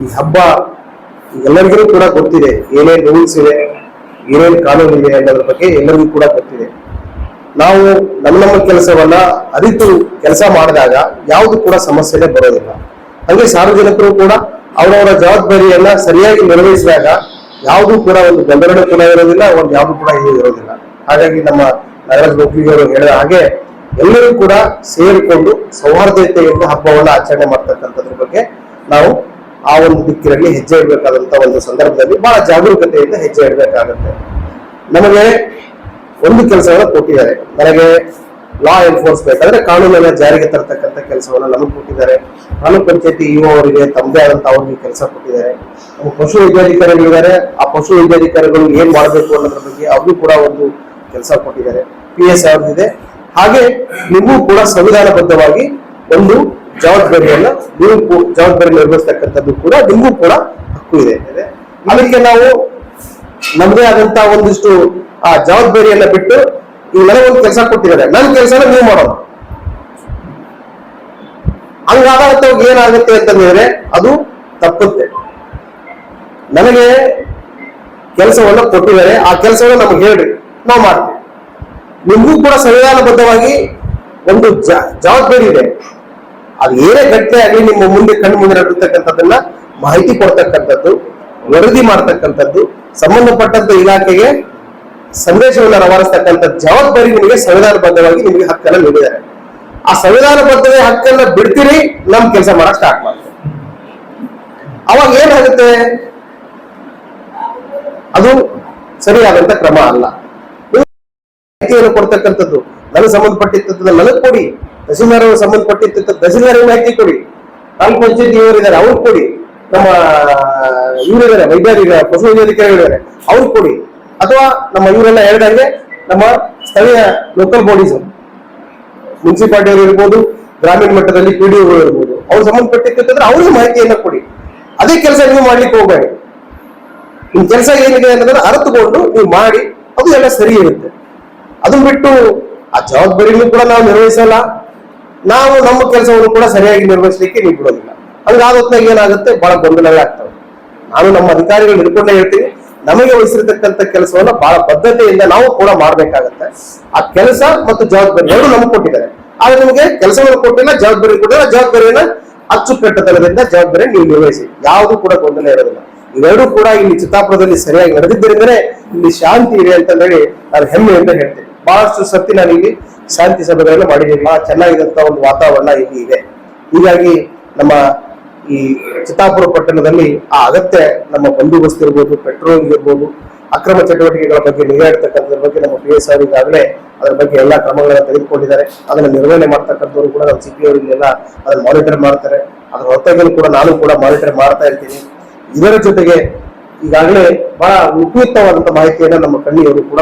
ಈ ಹಬ್ಬ ಎಲ್ಲರಿಗೂ ಕೂಡ ಗೊತ್ತಿದೆ, ಏನೇನ್ ರೂಲ್ಸ್ ಇದೆ, ಏನೇನ್ ಕಾನೂನು ಇದೆ ಅನ್ನೋದ್ರ ಬಗ್ಗೆ ಎಲ್ಲರಿಗೂ ಕೂಡ ಗೊತ್ತಿದೆ. ನಾವು ನಮ್ಮ ಕೆಲಸವನ್ನ ಅರಿತು ಕೆಲಸ ಮಾಡಿದಾಗ ಯಾವುದು ಕೂಡ ಸಮಸ್ಯೆನೇ ಬರೋದಿಲ್ಲ. ಹಾಗೆ ಸಾರ್ವಜನಿಕರು ಕೂಡ ಅವರವರ ಜವಾಬ್ದಾರಿಯನ್ನ ಸರಿಯಾಗಿ ನಿರ್ವಹಿಸಿದಾಗ ಯಾವುದು ಕೂಡ ಒಂದು ಗೊಂದಲ ಕೂಡ ಇರೋದಿಲ್ಲ, ಒಂದು ಯಾವುದು ಕೂಡ ಇದು ಇರೋದಿಲ್ಲ. ಹಾಗಾಗಿ ನಮ್ಮ ನಗರದ ಒಪ್ಪಿಗೆಯವರು ಹೇಳಿದ ಹಾಗೆ ಎಲ್ಲರೂ ಕೂಡ ಸೇರಿಕೊಂಡು ಸೌಹಾರ್ದತೆಯಿಂದ ಹಬ್ಬವನ್ನ ಆಚರಣೆ ಮಾಡ್ತಕ್ಕಂಥದ್ರ ಬಗ್ಗೆ ನಾವು ಆ ಒಂದು ದಿಕ್ಕಿನಲ್ಲಿ ಹೆಜ್ಜೆ ಇಡಬೇಕಾದಂತ ಒಂದು ಸಂದರ್ಭದಲ್ಲಿ ಬಹಳ ಜಾಗರೂಕತೆಯಿಂದ ಹೆಜ್ಜೆ ಇಡಬೇಕಾಗುತ್ತೆ. ನಮಗೆ ಒಂದು ಕೆಲಸವನ್ನ ಕೊಟ್ಟಿದ್ದಾರೆ, ನನಗೆ ಲಾ ಎನ್ಫೋರ್ಸ್ಮೆಂಟ್ ಅಂದ್ರೆ ಕಾನೂನನ್ನ ಜಾರಿಗೆ ತರತಕ್ಕಂಥ ಕೆಲಸವನ್ನ ನಮಗೆ ಕೊಟ್ಟಿದ್ದಾರೆ. ತಾಲೂಕ್ ಪಂಚಾಯತಿ ಇಒ ಅವರಿಗೆ ತಮ್ಮದೇ ಆದಂತ ಅವ್ರಿಗೆ ಕೆಲಸ ಕೊಟ್ಟಿದ್ದಾರೆ. ನಮ್ಮ ಪಶು ವೈದ್ಯಾಧಿಕಾರಿಗಳಿದ್ದಾರೆ, ಆ ಪಶು ವೈದ್ಯಾಧಿಕಾರಿಗಳು ಏನ್ ಮಾಡಬೇಕು ಅನ್ನೋದ್ರ ಬಗ್ಗೆ ಅವ್ರಿಗೂ ಕೂಡ ಒಂದು ಕೆಲಸ ಕೊಟ್ಟಿದ್ದಾರೆ. PS ಅವ್ರದ್ದಿದೆ. ಹಾಗೆ ನೀವು ಕೂಡ ಸಂವಿಧಾನಬದ್ಧವಾಗಿ ಒಂದು ಜವಾಬ್ದಾರಿಯನ್ನ ನೀವು ಜವಾಬ್ದಾರಿ ನಿರ್ವಹಿಸ್ತಕ್ಕಂಥದ್ದು ಕೂಡ ನಿಮಗೂ ಕೂಡ ಹಕ್ಕು ಇದೆ. ಅದಕ್ಕೆ ನಾವು ನಮ್ಮದೇ ಆದಂತ ಒಂದಿಷ್ಟು ಆ ಜವಾಬ್ದಾರಿಯನ್ನ ಬಿಟ್ಟು ಈಗ ನನಗೊಂದು ಕೆಲಸ ಕೊಟ್ಟಿದ್ದಾರೆ, ನನ್ನ ಕೆಲಸನ ನೀವು ಮಾಡೋದು. ಹಂಗಾದಾಗ ಏನಾಗುತ್ತೆ ಅಂತಂದ್ರೆ ಅದು ತಪ್ಪುತ್ತೆ. ನನಗೆ ಕೆಲಸವನ್ನ ಕೊಟ್ಟಿದ್ದಾರೆ, ಆ ಕೆಲಸವನ್ನ ನಮ್ಗೆ ಹೇಳ್ರಿ, ನಾವು ಮಾಡ್ತೀವಿ. ನಿಮಗೂ ಕೂಡ ಸಂವಿಧಾನಬದ್ಧವಾಗಿ ಒಂದು ಜವಾಬ್ದಾರಿ ಇದೆ. ಅದು ಏನೇ ಘಟನೆ ಆಗಲಿ ನಿಮ್ಮ ಮುಂದೆ ಕಣ್ಣು ಮುಂದೆ ನಡೀತಕ್ಕಂಥದ್ದನ್ನ ಮಾಹಿತಿ ಕೊಡ್ತಕ್ಕಂಥದ್ದು, ವರದಿ ಮಾಡ್ತಕ್ಕಂಥದ್ದು, ಸಂಬಂಧಪಟ್ಟಂತ ಇಲಾಖೆಗೆ ಸಂದೇಶವನ್ನು ರವಾನಿಸ್ತಕ್ಕಂಥ ಜವಾಬ್ದಾರಿ ನಿಮಗೆ ಸಂವಿಧಾನಬದ್ಧವಾಗಿ ನಿಮಗೆ ಹಕ್ಕನ್ನ ನೀಡಿದ್ದಾರೆ. ಆ ಸಂವಿಧಾನಬದ್ಧ ಹಕ್ಕನ್ನ ಬಿಡ್ತೀರಿ, ನಮ್ ಕೆಲಸ ಮಾಡಕ್ ಸ್ಟಾರ್ಟ್ ಮಾಡ್ತೀವಿ. ಅವಾಗ ಏನಾಗುತ್ತೆ, ಅದು ಸರಿಯಾದಂತ ಕ್ರಮ ಅಲ್ಲ. ಮಾಹಿತಿಯನ್ನು ಕೊಡ್ತಕ್ಕಂಥದ್ದು ನನಗೆ ಸಂಬಂಧಪಟ್ಟಿರ್ತದ ನನಗೆ ಕೊಡಿ, ತಹಸೀಲ್ದಾರ್ ಸಂಬಂಧಪಟ್ಟಿರ್ತಕ್ಕಂಥ ತಹಸೀಲ್ದಾರ್ ಮಾಹಿತಿ ಕೊಡಿ, ತಾಲೂಕ್ ಪಂಚಾಯತ್ ಇವರಿದ್ದಾರೆ ಅವ್ರಿಗೆ ಕೊಡಿ, ನಮ್ಮ ಇವರಿದ್ದಾರೆ ವೈದ್ಯಾಧಿಕಾರಿ ಪಶು ವೈದ್ಯಾಧಿಕಾರಿಗಳಿದ್ದಾರೆ ಅವ್ರಿಗೆ ಕೊಡಿ, ಅಥವಾ ನಮ್ಮ ಇವರೆಲ್ಲ ಹೇಳಿದಂಗೆ ನಮ್ಮ ಸ್ಥಳೀಯ ಲೋಕಲ್ ಬಾಡೀಸ್ ಮುನ್ಸಿಪಾಲಿಟಿ ಅವರು ಇರ್ಬೋದು, ಗ್ರಾಮೀಣ ಮಟ್ಟದಲ್ಲಿ PDO ಇರ್ಬೋದು, ಅವ್ರು ಸಂಬಂಧಪಟ್ಟಿರ್ತಕ್ಕಂಥ ಅವ್ರಿಗೆ ಮಾಹಿತಿಯನ್ನ ಕೊಡಿ. ಅದೇ ಕೆಲಸ ನೀವು ಮಾಡ್ಲಿಕ್ಕೆ ಹೋಗಬೇಡಿ. ನಿಮ್ ಕೆಲಸ ಏನಿದೆ ಅನ್ನೋದನ್ನ ಅರ್ಥಕೊಂಡು ನೀವು ಮಾಡಿ, ಅದು ಎಲ್ಲ ಸರಿ ಇರುತ್ತೆ. ಅದನ್ನ ಬಿಟ್ಟು ಆ ಜವಾಬ್ದಾರಿನೂ ಕೂಡ ನಾವು ನಿರ್ವಹಿಸಲ್ಲ, ನಾವು ನಮ್ಮ ಕೆಲಸವನ್ನು ಕೂಡ ಸರಿಯಾಗಿ ನಿರ್ವಹಿಸಲಿಕ್ಕೆ ನೀವು ಬಿಡೋದಿಲ್ಲ. ಹಂಗಾದ ಹೊತ್ನಾಗ ಏನಾಗುತ್ತೆ, ಬಹಳ ಗೊಂದಲಗಳಾಗ್ತವೆ. ನಾನು ನಮ್ಮ ಅಧಿಕಾರಿಗಳು ಹಿಡ್ಕೊಂಡೇ ಹೇಳ್ತೀನಿ, ನಮಗೆ ವಹಿಸಿರ್ತಕ್ಕಂಥ ಕೆಲಸವನ್ನ ಬಹಳ ಬದ್ಧತೆಯಿಂದ ನಾವು ಕೂಡ ಮಾಡ್ಬೇಕಾಗತ್ತೆ. ಆ ಕೆಲಸ ಮತ್ತು ಜವಾಬ್ದಾರಿ ಎರಡು ನಮ್ಗೆ ಕೊಟ್ಟಿದ್ದಾರೆ, ಆದ್ರೆ ನಿಮಗೆ ಕೆಲಸವನ್ನು ಕೊಟ್ಟಿಲ್ಲ, ಜವಾಬ್ದಾರಿ ಕೊಟ್ಟಿಲ್ಲ. ಜವಾಬ್ದಾರಿಯನ್ನ ಅಚ್ಚುಕಟ್ಟುತನದಿಂದ ಜವಾಬ್ದಾರಿ ನೀವು ನಿರ್ವಹಿಸಿ, ಯಾವುದು ಕೂಡ ಗೊಂದಲ ಇರೋದಿಲ್ಲ. ಇವೆರಡೂ ಕೂಡ ಇಲ್ಲಿ ಚಿತ್ತಾಪುರದಲ್ಲಿ ಸರಿಯಾಗಿ ನಡೆದಿದ್ದರಿಂದಲೇ ಇಲ್ಲಿ ಶಾಂತಿ ಇದೆ ಅಂತ ಹೇಳಿ ನಾನು ಹೆಮ್ಮೆಯಿಂದ ಹೇಳ್ತೀನಿ. ಬಹಳಷ್ಟು ಸತಿ ನಾನು ಇಲ್ಲಿ ಶಾಂತಿ ಸಭೆಗಳನ್ನು ಮಾಡಿದ್ದೀನಿ, ಬಹಳ ಚೆನ್ನಾಗಿರುವಂತ ಒಂದು ವಾತಾವರಣ ಇಲ್ಲಿ ಇದೆ. ಹೀಗಾಗಿ ನಮ್ಮ ಈ ಚಿತ್ತಾಪುರ ಪಟ್ಟಣದಲ್ಲಿ ಆ ಅಗತ್ಯ ನಮ್ಮ ಬಂದೋಬಸ್ತ್ ಇರ್ಬೋದು, ಪೆಟ್ರೋಲಿಂಗ್ ಇರ್ಬೋದು, ಅಕ್ರಮ ಚಟುವಟಿಕೆಗಳ ಬಗ್ಗೆ ನಿಗಾ ಇಡ್ತಕ್ಕಂಥದ್ರ ಬಗ್ಗೆ ನಮ್ಮ PS ಅವರು ಈಗಾಗಲೇ ಅದರ ಬಗ್ಗೆ ಎಲ್ಲಾ ಕ್ರಮಗಳನ್ನ ತೆಗೆದುಕೊಂಡಿದ್ದಾರೆ. ಅದನ್ನ ನಿರ್ವಹಣೆ ಮಾಡ್ತಕ್ಕಂಥವ್ರು ಕೂಡ ನಮ್ಮ CP ಅವರು ಇಲ್ಲೆಲ್ಲ ಅದನ್ನ ಮಾನಿಟರ್ ಮಾಡ್ತಾರೆ. ಅದ್ರ ಹೊರತಾಗಿಯೂ ಕೂಡ ನಾನು ಕೂಡ ಮಾನಿಟರ್ ಮಾಡ್ತಾ ಇರ್ತೀನಿ. ಇದರ ಜೊತೆಗೆ ಈಗಾಗಲೇ ಬಹಳ ಉಪಯುಕ್ತವಾದಂತಹ ಮಾಹಿತಿಯನ್ನ ನಮ್ಮ ಕಣ್ಣಿಯವರು ಕೂಡ